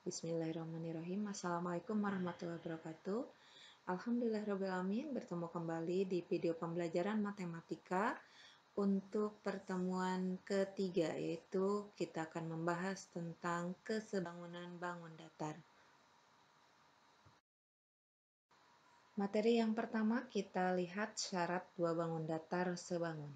Bismillahirrahmanirrahim. Assalamualaikum warahmatullahi wabarakatuh. Alhamdulillahirrahmanirrahim. Bertemu kembali di video pembelajaran matematika untuk pertemuan ketiga, yaitu kita akan membahas tentang kesebangunan bangun datar. Materi yang pertama kita lihat syarat dua bangun datar sebangun.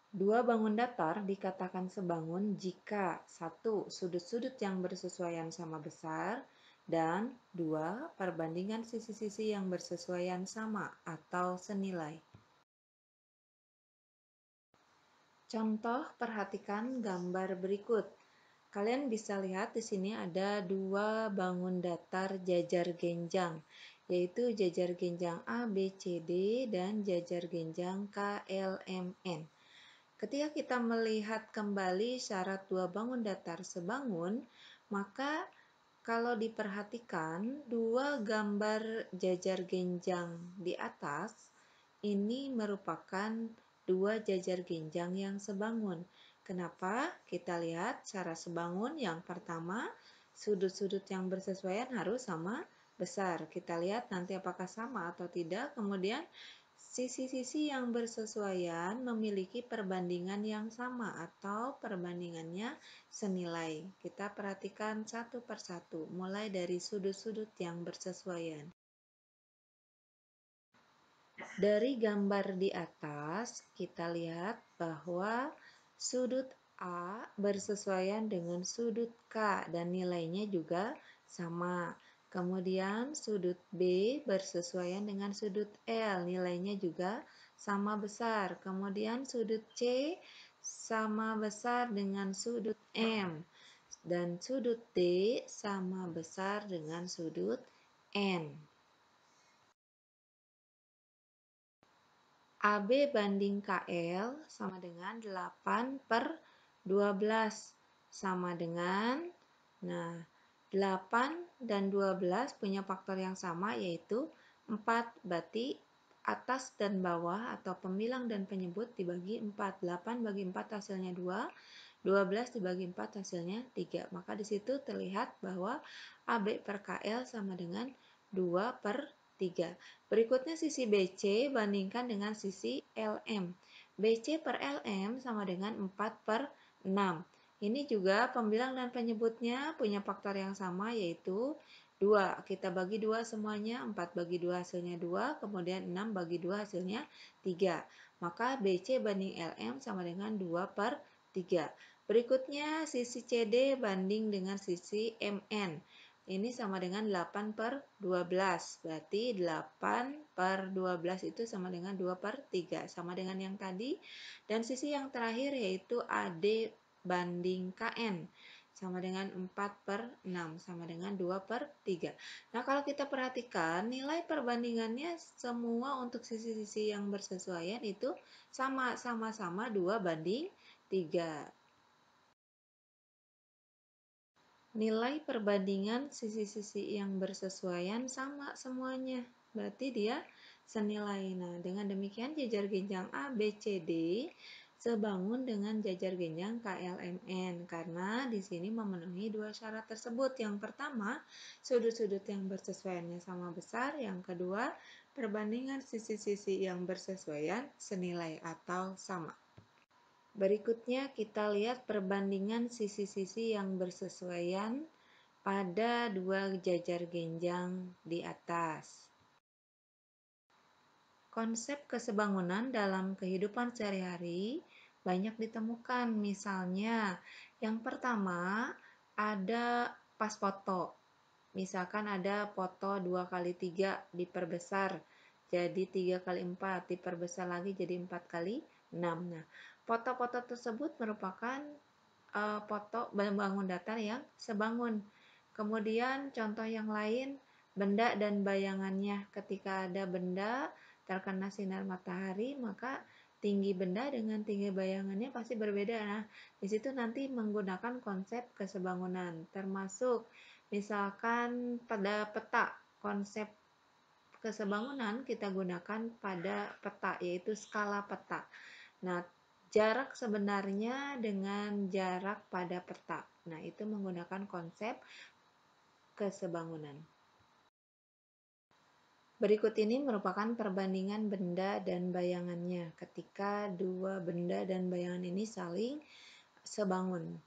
Dua bangun datar dikatakan sebangun jika satu, sudut-sudut yang bersesuaian sama besar, dan dua, perbandingan sisi-sisi yang bersesuaian sama atau senilai. Contoh, perhatikan gambar berikut. Kalian bisa lihat di sini ada dua bangun datar jajar genjang, yaitu jajar genjang A, B, C, D, dan jajar genjang K, L, M, N. Ketika kita melihat kembali syarat dua bangun datar sebangun, maka kalau diperhatikan dua gambar jajar genjang di atas ini merupakan dua jajar genjang yang sebangun. Kenapa? Kita lihat cara sebangun. Yang pertama, sudut-sudut yang bersesuaian harus sama besar. Kita lihat nanti apakah sama atau tidak. Kemudian sisi-sisi yang bersesuaian memiliki perbandingan yang sama atau perbandingannya senilai. Kita perhatikan satu persatu, mulai dari sudut-sudut yang bersesuaian. Dari gambar di atas, kita lihat bahwa sudut A bersesuaian dengan sudut K dan nilainya juga sama. Kemudian sudut B bersesuaian dengan sudut L, nilainya juga sama besar. Kemudian sudut C sama besar dengan sudut M. Dan sudut D sama besar dengan sudut N. AB banding KL sama dengan 8/12 sama dengan, 8 dan 12 punya faktor yang sama yaitu 4, berarti atas dan bawah atau pembilang dan penyebut dibagi 4, 8 bagi 4 hasilnya 2, 12 dibagi 4 hasilnya 3, maka di situ terlihat bahwa AB per KL sama dengan 2/3. Berikutnya sisi BC bandingkan dengan sisi LM. BC per LM sama dengan 4/6. Ini juga pembilang dan penyebutnya punya faktor yang sama yaitu 2. Kita bagi 2 semuanya, 4 bagi 2 hasilnya 2, kemudian 6 bagi 2 hasilnya 3. Maka BC banding LM sama dengan 2/3. Berikutnya sisi CD banding dengan sisi MN. Ini sama dengan 8/12. Berarti 8/12 itu sama dengan 2/3. Sama dengan yang tadi. Dan sisi yang terakhir yaitu AD banding KN. Sama dengan 4/6. Sama dengan 2/3. Nah, kalau kita perhatikan nilai perbandingannya semua untuk sisi-sisi yang bersesuaian itu sama-sama 2/3. Nilai perbandingan sisi-sisi yang bersesuaian sama semuanya. Berarti dia senilai. Nah, dengan demikian jajar genjang A, B, C, D sebangun dengan jajar genjang KLMN karena di sini memenuhi dua syarat tersebut. Yang pertama, sudut-sudut yang bersesuaiannya sama besar. Yang kedua, perbandingan sisi-sisi yang bersesuaian senilai atau sama. Berikutnya kita lihat perbandingan sisi-sisi yang bersesuaian pada dua jajar genjang di atas. Konsep kesebangunan dalam kehidupan sehari-hari banyak ditemukan. Misalnya, yang pertama ada pas foto. Misalkan ada foto 2x3 diperbesar jadi 3x4, diperbesar lagi jadi 4x6. Nah, foto-foto tersebut merupakan foto bangun datar yang sebangun. Kemudian contoh yang lain, benda dan bayangannya. Ketika ada benda terkena sinar matahari, maka tinggi benda dengan tinggi bayangannya pasti berbeda. Nah, di situ nanti menggunakan konsep kesebangunan, termasuk misalkan pada peta, konsep kesebangunan kita gunakan pada peta, yaitu skala peta. Nah, jarak sebenarnya dengan jarak pada peta. Nah, itu menggunakan konsep kesebangunan. Berikut ini merupakan perbandingan benda dan bayangannya ketika dua benda dan bayangan ini saling sebangun.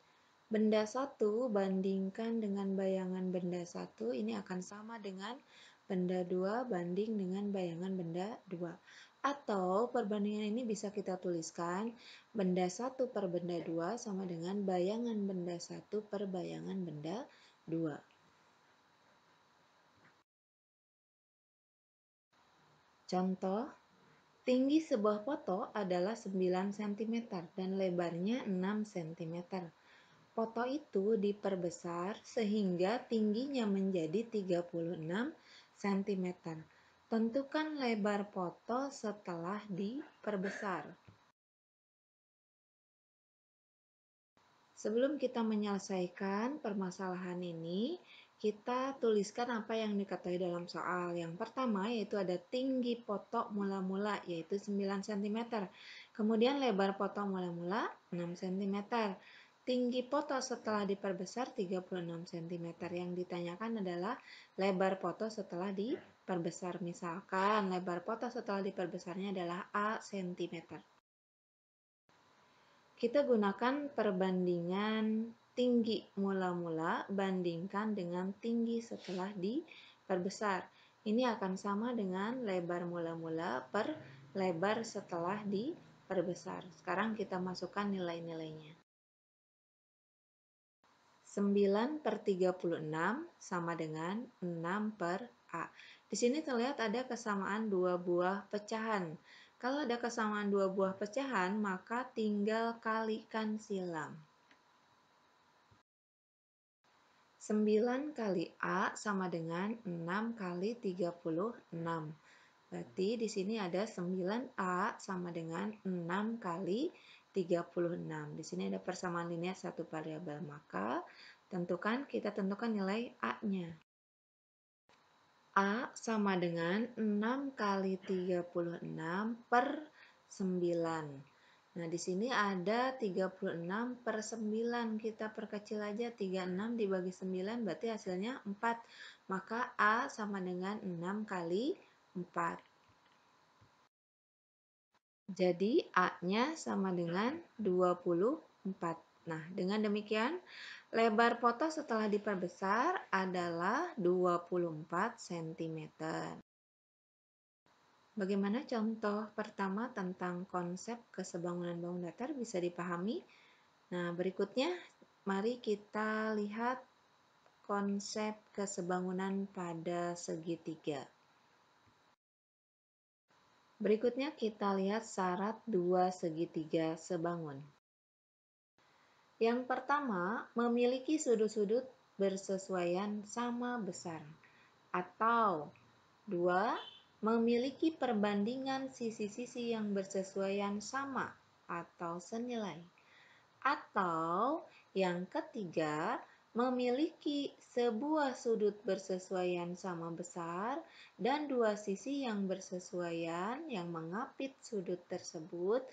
Benda satu bandingkan dengan bayangan benda satu, ini akan sama dengan benda dua banding dengan bayangan benda dua. Atau perbandingan ini bisa kita tuliskan benda satu per benda dua sama dengan bayangan benda satu per bayangan benda dua. Contoh, tinggi sebuah foto adalah 9 cm dan lebarnya 6 cm. Foto itu diperbesar sehingga tingginya menjadi 36 cm. Tentukan lebar foto setelah diperbesar. Sebelum kita menyelesaikan permasalahan ini, kita tuliskan apa yang diketahui dalam soal. Yang pertama yaitu ada tinggi foto mula-mula yaitu 9 cm. Kemudian lebar foto mula-mula 6 cm. Tinggi foto setelah diperbesar 36 cm. Yang ditanyakan adalah lebar foto setelah diperbesar. Misalkan lebar foto setelah diperbesarnya adalah A cm. Kita gunakan perbandingan tinggi mula-mula bandingkan dengan tinggi setelah diperbesar. Ini akan sama dengan lebar mula-mula per lebar setelah diperbesar. Sekarang kita masukkan nilai-nilainya. 9 per 36 sama dengan 6 per A. Di sini terlihat ada kesamaan dua buah pecahan. Kalau ada kesamaan dua buah pecahan, maka tinggal kalikan silang. 9 kali A sama dengan 6 kali 36. Berarti di sini ada 9A sama dengan 6 kali 36. Di sini ada persamaan linear satu variabel, maka kita tentukan nilai A-nya. A sama dengan 6 kali 36 per 9. Nah, di sini ada 36 per 9. Kita perkecil aja, 36 dibagi 9 berarti hasilnya 4. Maka A sama dengan 6 kali 4. Jadi A-nya sama dengan 24. Nah, dengan demikian lebar foto setelah diperbesar adalah 24 cm. Bagaimana contoh pertama tentang konsep kesebangunan bangun datar bisa dipahami? Nah, berikutnya mari kita lihat konsep kesebangunan pada segitiga. Berikutnya kita lihat syarat dua segitiga sebangun. Yang pertama, memiliki sudut-sudut bersesuaian sama besar. Atau 2. Memiliki perbandingan sisi-sisi yang bersesuaian sama atau senilai. Atau yang ketiga, memiliki sebuah sudut bersesuaian sama besar dan dua sisi yang bersesuaian yang mengapit sudut tersebut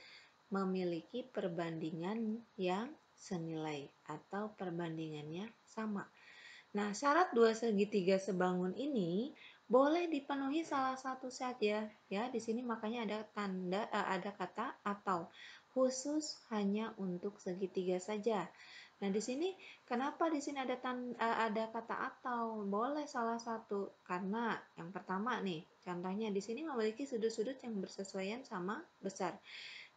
memiliki perbandingan yang senilai atau perbandingannya sama. Nah, syarat dua segitiga sebangun ini boleh dipenuhi salah satu saja ya. Di sini makanya ada kata atau khusus hanya untuk segitiga saja. Nah, di sini kenapa di sini ada kata atau? Boleh salah satu karena yang pertama nih, contohnya di sini memiliki sudut-sudut yang bersesuaian sama besar.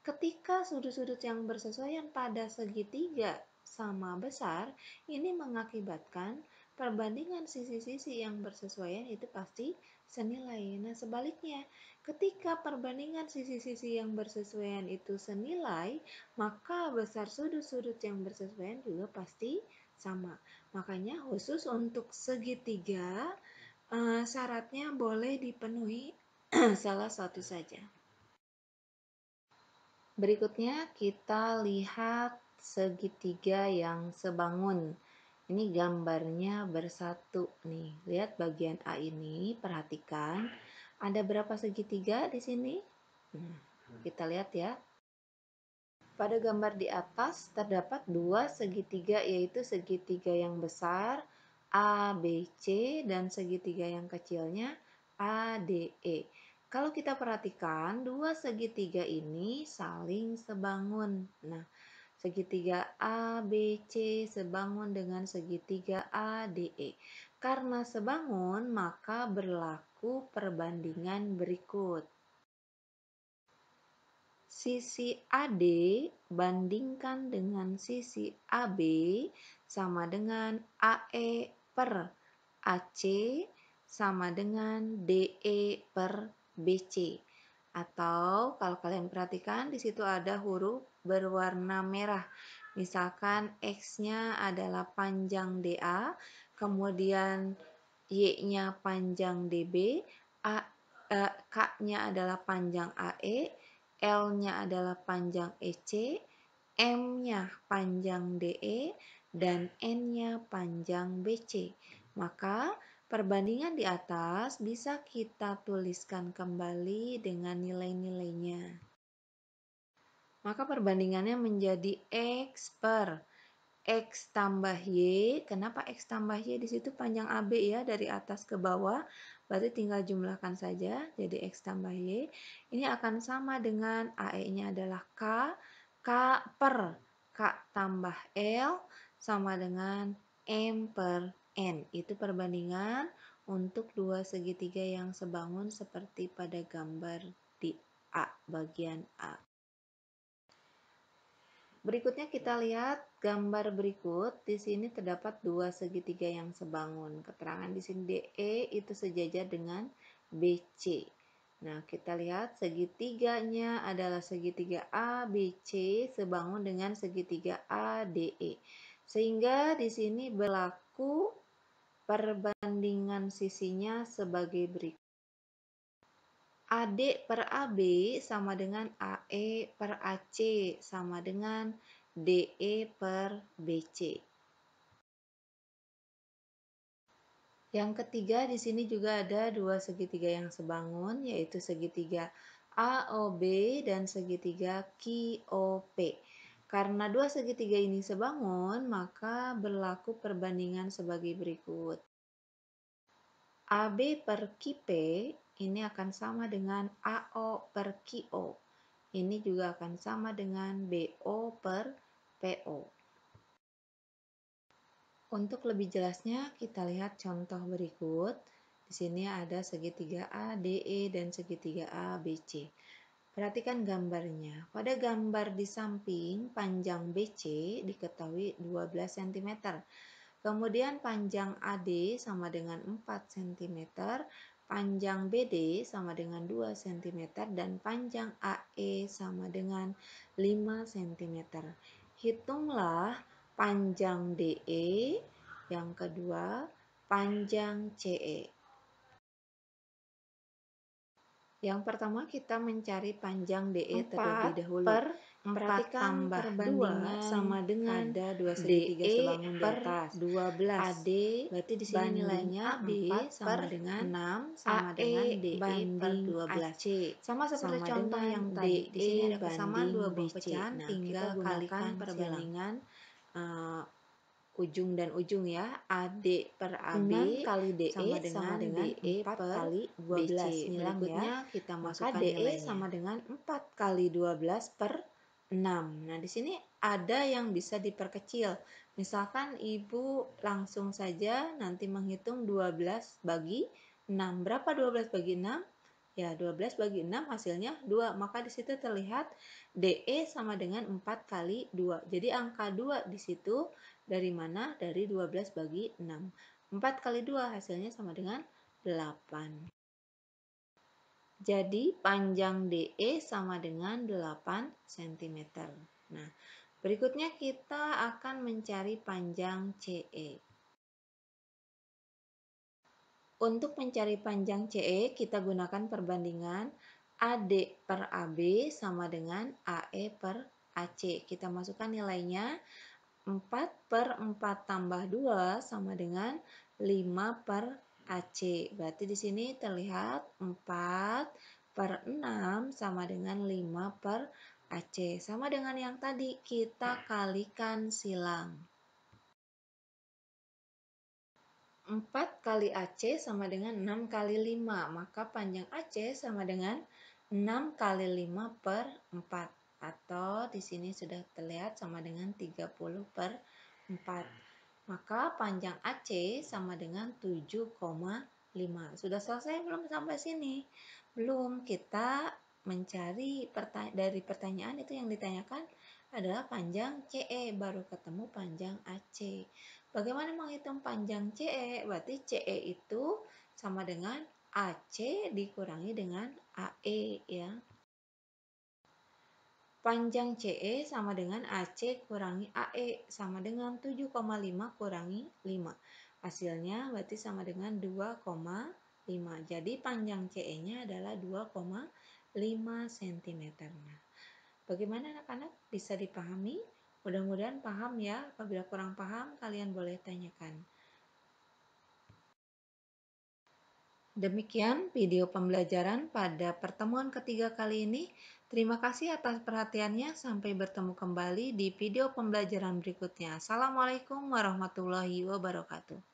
Ketika sudut-sudut yang bersesuaian pada segitiga sama besar, ini mengakibatkan perbandingan sisi-sisi yang bersesuaian itu pasti senilai. Nah, sebaliknya, ketika perbandingan sisi-sisi yang bersesuaian itu senilai, maka besar sudut-sudut yang bersesuaian juga pasti sama. Makanya khusus untuk segitiga, syaratnya boleh dipenuhi salah satu saja. Berikutnya kita lihat segitiga yang sebangun. Ini gambarnya bersatu nih. Lihat bagian A ini, perhatikan. Ada berapa segitiga di sini? Kita lihat ya. Pada gambar di atas terdapat dua segitiga, yaitu segitiga yang besar ABC dan segitiga yang kecilnya ADE. Kalau kita perhatikan, dua segitiga ini saling sebangun. Nah, segitiga ABC sebangun dengan segitiga ADE. Karena sebangun, maka berlaku perbandingan berikut. Sisi AD bandingkan dengan sisi AB sama dengan AE per AC sama dengan DE per BC. Atau kalau kalian perhatikan di situ ada huruf berwarna merah. Misalkan X-nya adalah panjang DA, kemudian Y-nya panjang DB, K-nya adalah panjang AE, L-nya adalah panjang EC, M-nya panjang DE, dan N-nya panjang BC. Maka perbandingan di atas bisa kita tuliskan kembali dengan nilai-nilainya. Maka perbandingannya menjadi X per X tambah Y. Kenapa X tambah Y? Di situ panjang AB ya, dari atas ke bawah. Berarti tinggal jumlahkan saja, jadi X tambah Y. Ini akan sama dengan AE-nya adalah K. K per K tambah L sama dengan M per N. Itu perbandingan untuk dua segitiga yang sebangun seperti pada gambar di A, bagian A. Berikutnya kita lihat gambar berikut. Di sini terdapat dua segitiga yang sebangun. Keterangan di sini DE itu sejajar dengan BC. Nah, kita lihat segitiganya adalah segitiga ABC sebangun dengan segitiga ADE. Sehingga di sini berlaku perbandingan sisinya sebagai berikut. AD per AB sama dengan AE per AC sama dengan DE per BC. Yang ketiga, di sini juga ada dua segitiga yang sebangun, yaitu segitiga AOB dan segitiga QOP. Karena dua segitiga ini sebangun, maka berlaku perbandingan sebagai berikut. AB per QP ini akan sama dengan AO per QO. Ini juga akan sama dengan BO per PO. Untuk lebih jelasnya, kita lihat contoh berikut. Di sini ada segitiga ADE dan segitiga ABC. Perhatikan gambarnya. Pada gambar di samping, panjang BC diketahui 12 cm. Kemudian panjang AD sama dengan 4 cm, panjang BD sama dengan 2 cm, dan panjang AE sama dengan 5 cm. Hitunglah panjang DE, yang kedua panjang CE. Yang pertama kita mencari panjang DE terlebih dahulu. 4 tambah 2 sama dengan pada dua segitiga sebangun di atas. 12. AD berarti di sini nilainya 4 sama dengan 6 sama dengan DE per 12. Sama seperti contoh yang tadi. Di sini ada kesamaan dua buah pecahan, tinggal kalikan perbandingan ujung dan ujung ya. AD per AB 6 kali DE sama dengan DE 4 kali 12. Berikutnya kita masukkan nilainya. DE sama dengan 4 kali 12 per 6. Nah, di sini ada yang bisa diperkecil. Misalkan Ibu langsung saja nanti menghitung 12 bagi 6. Berapa 12 bagi 6? Ya, 12 bagi 6 hasilnya 2. Maka di situ terlihat DE sama dengan 4 kali 2. Jadi angka 2 di situ dari mana? Dari 12 bagi 6. 4 kali 2 hasilnya sama dengan 8. Jadi panjang DE sama dengan 8 cm. Nah, berikutnya kita akan mencari panjang CE. Untuk mencari panjang CE, kita gunakan perbandingan AD per AB sama dengan AE per AC. Kita masukkan nilainya. 4 per 4 tambah 2 sama dengan 5 per AC. Berarti di sini terlihat 4 per 6 sama dengan 5 per AC. Sama dengan yang tadi, kita kalikan silang. 4 kali AC sama dengan 6 kali 5, maka panjang AC sama dengan 6 kali 5 per 4. Atau di sini sudah terlihat sama dengan 30 per 4. Maka panjang AC sama dengan 7,5. Sudah selesai belum sampai sini? Belum, kita mencari dari pertanyaan itu yang ditanyakan adalah panjang CE, baru ketemu panjang AC. Bagaimana menghitung panjang CE? Berarti CE itu sama dengan AC dikurangi dengan AE ya. Panjang CE sama dengan AC kurangi AE sama dengan 7,5 kurangi 5. Hasilnya berarti sama dengan 2,5. Jadi panjang CE-nya adalah 2,5 cm. Nah, bagaimana anak-anak? Bisa dipahami? Mudah-mudahan paham ya. Apabila kurang paham, kalian boleh tanyakan. Demikian video pembelajaran pada pertemuan ketiga kali ini. Terima kasih atas perhatiannya. Sampai bertemu kembali di video pembelajaran berikutnya. Assalamualaikum warahmatullahi wabarakatuh.